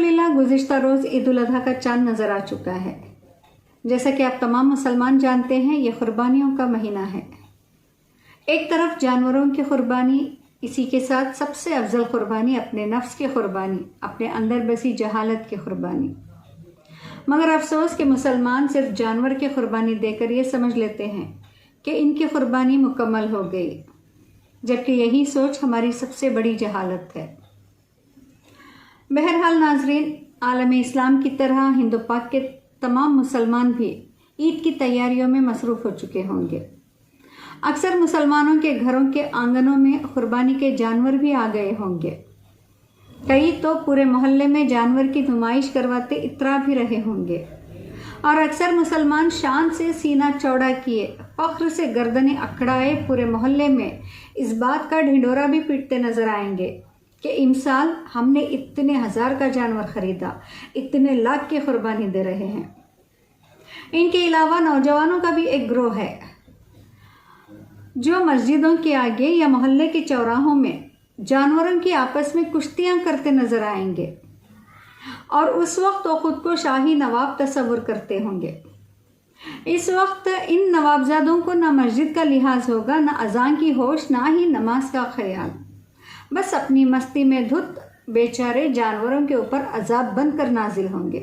अल्हम्दुलिल्लाह गुज़िश्ता रोज़ ईद उल अज़हा का चाँद नज़र आ चुका है। जैसा कि आप तमाम मुसलमान जानते हैं, यह क़ुरबानियों का महीना है। एक तरफ जानवरों की क़ुरबानी, इसी के साथ सबसे अफजल क़ुरबानी अपने नफ्स की क़ुरबानी, अपने अंदर बसी जहालत की क़ुरबानी। मगर अफसोस कि मुसलमान सिर्फ जानवर की क़ुरबानी देकर ये समझ लेते हैं कि इनकी क़ुरबानी मुकम्मल हो गई, जबकि यही सोच हमारी सबसे बड़ी जहालत है। बहरहाल नाज़रीन, आलम इस्लाम की तरह हिंदू पाक के तमाम मुसलमान भी ईद की तैयारियों में मसरूफ़ हो चुके होंगे। अक्सर मुसलमानों के घरों के आंगनों में क़ुरबानी के जानवर भी आ गए होंगे। कई तो पूरे मोहल्ले में जानवर की नुमाइश करवाते इतरा भी रहे होंगे। और अक्सर मुसलमान शान से सीना चौड़ा किए, फ़ख्र से गर्दनें अकड़ाए पूरे मोहल्ले में इस बात का ढिंढोरा भी पीटते नजर आएंगे कि इमसाल हमने इतने हज़ार का जानवर ख़रीदा, इतने लाख की क़ुरबानी दे रहे हैं। इनके अलावा नौजवानों का भी एक ग्रोह है जो मस्जिदों के आगे या मोहल्ले के चौराहों में जानवरों की आपस में कुश्तियाँ करते नजर आएंगे और उस वक्त वो खुद को शाही नवाब तस्वुर करते होंगे। इस वक्त इन नवाबजादों को ना मस्जिद का लिहाज होगा, ना अजान की होश, ना ही नमाज का ख्याल। बस अपनी मस्ती में धुत बेचारे जानवरों के ऊपर अजाब बनकर नाजिल होंगे।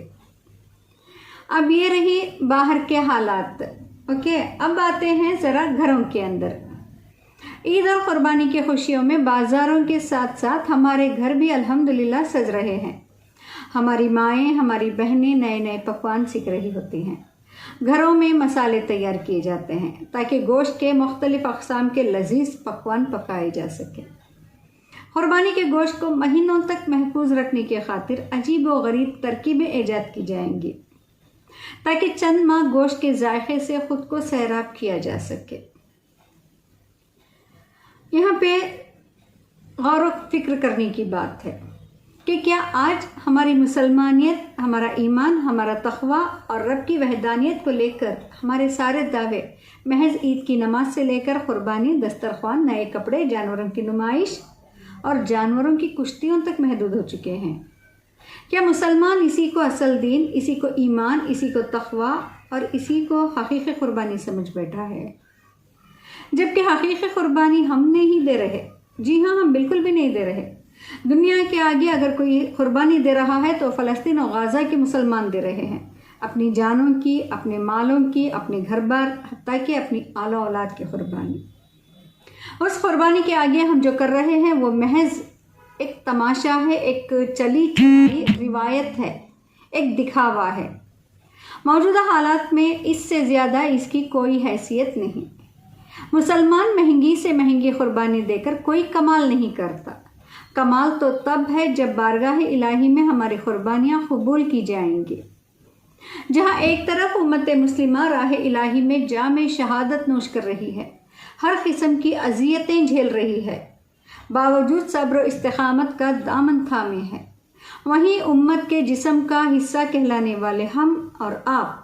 अब ये रही बाहर के हालात। ओके, अब आते हैं ज़रा घरों के अंदर। ईद और क़ुरबानी की खुशियों में बाज़ारों के साथ साथ हमारे घर भी अल्हम्दुलिल्लाह सज रहे हैं। हमारी माएँ, हमारी बहनें नए नए पकवान सीख रही होती हैं। घरों में मसाले तैयार किए जाते हैं ताकि गोश्त के मुख्तलिफ़ अक़साम के लजीज़ पकवान पकाए जा सकें। क़ुरबानी के गोश्त को महीनों तक महफूज रखने की खातिर अजीब व गरीब तरकीबें ईजाद की जाएंगी ताकि चंद माह गोश्त के जायके से ख़ुद को सैराब किया जा सके। यहाँ पे गौर व फिक्र करने की बात है कि क्या आज हमारी मुसलमानियत, हमारा ईमान, हमारा तक़वा और रब की वहदानियत को लेकर हमारे सारे दावे महज ईद की नमाज से लेकर क़ुरबानी, दस्तरख्वान, नए कपड़े, जानवरों की नुमाइश और जानवरों की कुश्तियों तक महदूद हो चुके हैं? क्या मुसलमान इसी को असल दीन, इसी को ईमान, इसी को तक़वा और इसी को हकीक़ी क़ुरबानी समझ बैठा है, जबकि हकीक़ी क़ुरबानी हम नहीं दे रहे। जी हाँ, हम बिल्कुल भी नहीं दे रहे। दुनिया के आगे अगर कोई क़ुरबानी दे रहा है तो फ़लस्तीन और गाज़ा के मुसलमान दे रहे हैं, अपनी जानों की, अपने मालों की, अपने घर बार, हत्ता कि अपनी आला औलाद की क़ुरबानी। उस क़ुरबानी के आगे हम जो कर रहे हैं वो महज एक तमाशा है, एक चली रिवायत है, एक दिखावा है। मौजूदा हालात में इससे ज़्यादा इसकी कोई हैसियत नहीं। मुसलमान महंगी से महंगी क़ुरबानी देकर कोई कमाल नहीं करता। कमाल तो तब है जब बारगाह इलाही में हमारी क़ुरबानियाँ कबूल की जाएंगी, जहाँ एक तरफ उम्मत मुस्लिमा राह इलाही में जाम शहादत नोश कर रही है, हर किस्म की अज़ियतें झेल रही है, बावजूद सब्र और इस्तिक़ामत का दामन थामे है। वहीं उम्मत के जिस्म का हिस्सा कहलाने वाले हम और आप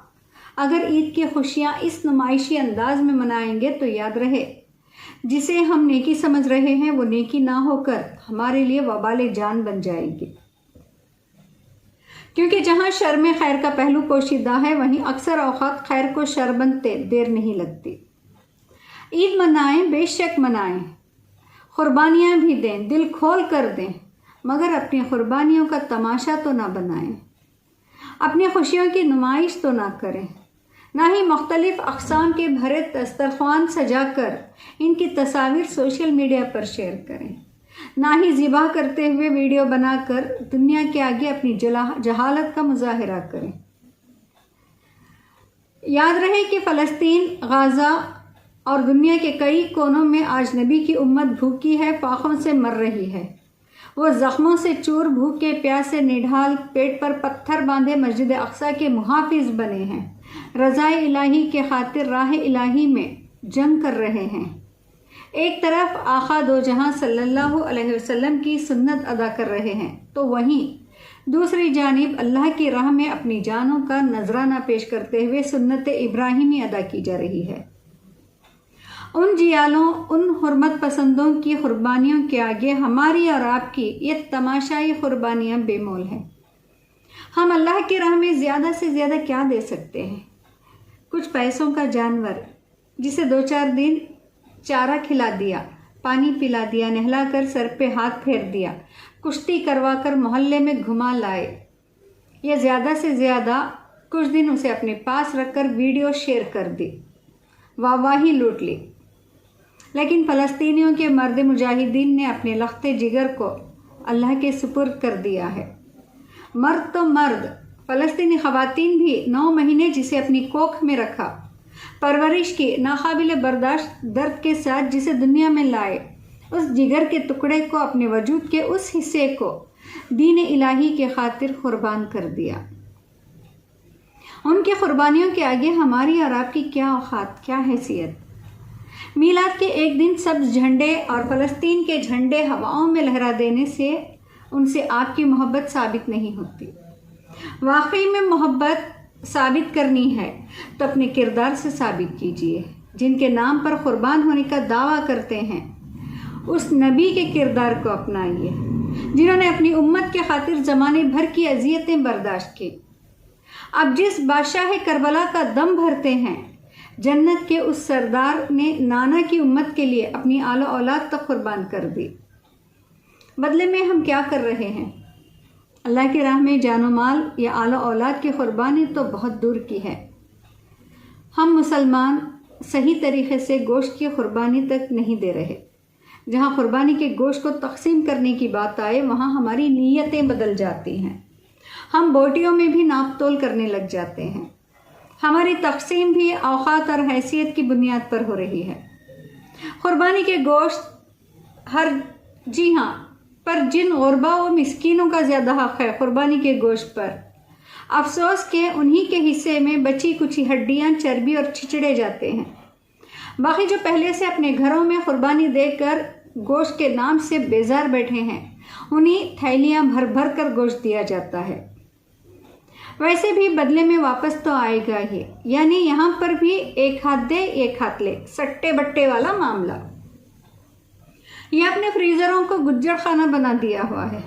अगर ईद की खुशियाँ इस नुमाइशी अंदाज में मनाएंगे तो याद रहे, जिसे हम नेकी समझ रहे हैं वो नेकी ना होकर हमारे लिए वबाल जान बन जाएगी। क्योंकि जहाँ शर में खैर का पहलू पोशीदा है, वहीं अक्सर औक़ात खैर को शर बनते देर नहीं लगती। ईद मनाएं, बेशक मनाएं, क़ुरबानियाँ भी दें, दिल खोल कर दें, मगर अपनी क़ुरबानियों का तमाशा तो ना बनाएं, अपनी खुशियों की नुमाइश तो ना करें, ना ही मुख्तलिफ़ अक़साम के भरे दस्तरख्वान सजाकर इनकी तस्वीर सोशल मीडिया पर शेयर करें, ना ही ज़िबा करते हुए वीडियो बनाकर दुनिया के आगे अपनी जहालत का मुजाहिरा करें। याद रहे कि फ़लस्तीन, गाज़ा और दुनिया के कई कोनों में आज नबी की उम्मत भूखी है, फाकों से मर रही है। वो ज़ख्मों से चूर, भूखे प्यासे निढाल, पेट पर पत्थर बांधे मस्जिद अक़सा के मुहाफ़िज़ बने हैं, रज़ाए इलाही के खातिर राह इलाही में जंग कर रहे हैं। एक तरफ आका दो जहां सल्लल्लाहु अलैहि वसल्लम की सुन्नत अदा कर रहे हैं, तो वहीं दूसरी जानिब अल्लाह की राह में अपनी जानों का नजराना पेश करते हुए सुन्नत इब्राहिमी अदा की जा रही है। उन जियालों, उन हुर्मत पसंदों की कुर्बानियों के आगे हमारी और आपकी ये तमाशाई कुर्बानियाँ बेमोल हैं। हम अल्लाह की राह में ज़्यादा से ज़्यादा क्या दे सकते हैं? कुछ पैसों का जानवर जिसे 2-4 दिन चारा खिला दिया, पानी पिला दिया, नहलाकर सर पे हाथ फेर दिया, कुश्ती करवाकर मोहल्ले में घुमा लाए, या ज़्यादा से ज़्यादा कुछ दिन उसे अपने पास रखकर वीडियो शेयर कर दी, वाहवाही लूट ली। लेकिन फ़लस्तीनियों के मर्द मुजाहिदीन ने अपने लख्ते जिगर को अल्लाह के सुपुर्द कर दिया है। मर्द तो मर्द, फ़लस्तीनी ख़वातीन भी 9 महीने जिसे अपनी कोख में रखा, परवरिश की, नाकाबिल बर्दाश्त दर्द के साथ जिसे दुनिया में लाए, उस जिगर के टुकड़े को, अपने वजूद के उस हिस्से को दीन इलाही के खातिर कुर्बान कर दिया। उनकी कुर्बानियों के आगे हमारी और आपकी क्या औकात, क्या हैसियत। मीलाद के एक दिन सब्ज झंडे और फ़लस्तीन के झंडे हवाओं में लहरा देने से उनसे आपकी मोहब्बत साबित नहीं होती। वाकई में मोहब्बत साबित करनी है तो अपने किरदार से साबित कीजिए। जिनके नाम पर कुर्बान होने का दावा करते हैं, उस नबी के किरदार को अपनाइए जिन्होंने अपनी उम्मत के खातिर ज़माने भर की अजियतें बर्दाश्त की। अब जिस बादशाह करबला का दम भरते हैं, जन्नत के उस सरदार ने नाना की उम्मत के लिए अपनी आलो औलाद तक कुर्बान कर दी। बदले में हम क्या कर रहे हैं? अल्लाह की राह में जानो माल या आलो औलाद की कुर्बानी तो बहुत दूर की है। हम मुसलमान सही तरीक़े से गोश्त की कुर्बानी तक नहीं दे रहे। जहाँ कुर्बानी के गोश्त को तकसीम करने की बात आए, वहाँ हमारी नीयतें बदल जाती हैं। हम बोटियों में भी नाप तोल करने लग जाते हैं। हमारी तकसीम भी औकात और हैसियत की बुनियाद पर हो रही है। कुर्बानी के गोश्त जी हाँ, पर जिन गुरबा व मिस्कीनों का ज़्यादा हक़ है कुर्बानी के गोश्त पर, अफसोस के उन्हीं के हिस्से में बची कुछ हड्डियाँ, चर्बी और छिचड़े जाते हैं। बाकी जो पहले से अपने घरों में कुर्बानी देकर गोश्त के नाम से बेजार बैठे हैं, उन्हीं थैलियाँ भर भर कर गोश्त दिया जाता है। वैसे भी बदले में वापस तो आएगा ही, यानी यहाँ पर भी एक हाथ दे एक हाथ ले, सट्टे बट्टे वाला मामला। ये अपने फ्रीज़रों को गुज्जर खाना बना दिया हुआ है।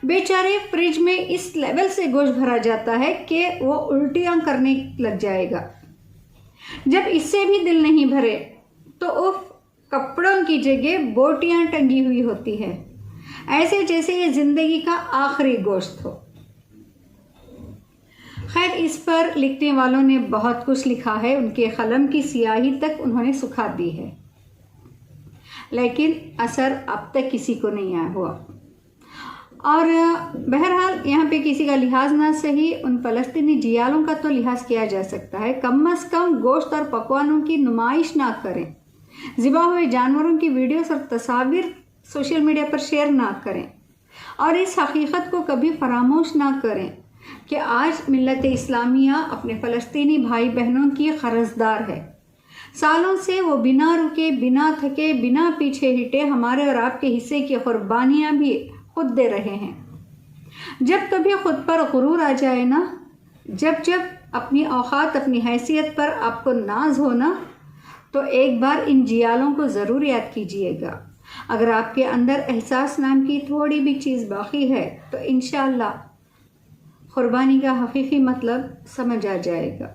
बेचारे फ्रिज में इस लेवल से गोश्त भरा जाता है कि वो उल्टियाँ करने लग जाएगा। जब इससे भी दिल नहीं भरे तो उफ, कपड़ों की जगह बोटियाँ टंगी हुई होती है, ऐसे जैसे ये ज़िंदगी का आखिरी गोश्त हो। खैर, इस पर लिखने वालों ने बहुत कुछ लिखा है, उनके कलम की स्याही तक उन्होंने सुखा दी है, लेकिन असर अब तक किसी को नहीं आया हुआ। और बहरहाल यहाँ पे किसी का लिहाज ना सही, उन फ़लस्तीनी जियालों का तो लिहाज किया जा सकता है। कम अज़ कम गोश्त और पकवानों की नुमाइश ना करें, ज़िबा हुए जानवरों की वीडियोस और तस्वीर सोशल मीडिया पर शेयर ना करें, और इस हकीकत को कभी फरामोश ना करें कि आज मिल्लत इस्लामिया अपने फ़लस्तीनी भाई बहनों की कर्ज़दार है। सालों से वो बिना रुके, बिना थके, बिना पीछे हटे हमारे और आपके हिस्से की कुर्बानियाँ भी खुद दे रहे हैं। जब कभी खुद पर गुरूर आ जाए ना, जब अपनी औकात, अपनी हैसियत पर आपको नाज हो ना, तो एक बार इन जियालों को ज़रूर याद कीजिएगा। अगर आपके अंदर एहसास नाम की थोड़ी भी चीज़ बाकी है तो इंशाअल्लाह कुर्बानी का हकीकी मतलब समझ आ जाएगा।